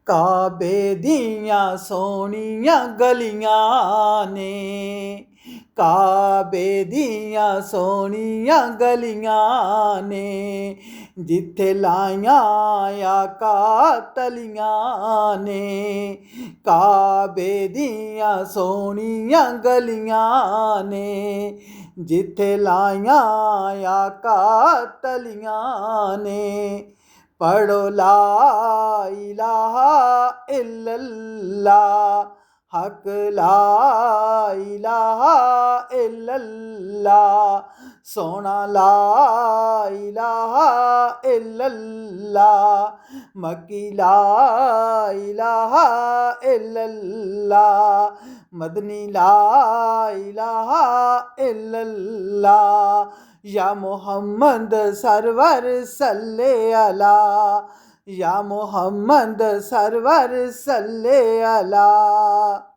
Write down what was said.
काबे दियां सोहणियां गलियां ने, काबे दियां सोहणियां गलियां ने, जिथे लाइयां आका तलियां ने। काबे दियां सोहणियां गलियां ने, जिथे लाइयां आका तलियां ने। पढ़ो ला इलाहा इल्लल्लाह, हक ला इलाहा इल्लल्लाह, सोना ला इलाहा इल्लल्लाह, मक्की ला इलाहा इल्लल्लाह, मदनी ला इलाहा इल्लल्लाह। या मोहम्मद सरवर सल्ले अला, या मोहम्मद सरवर सल्ले अला।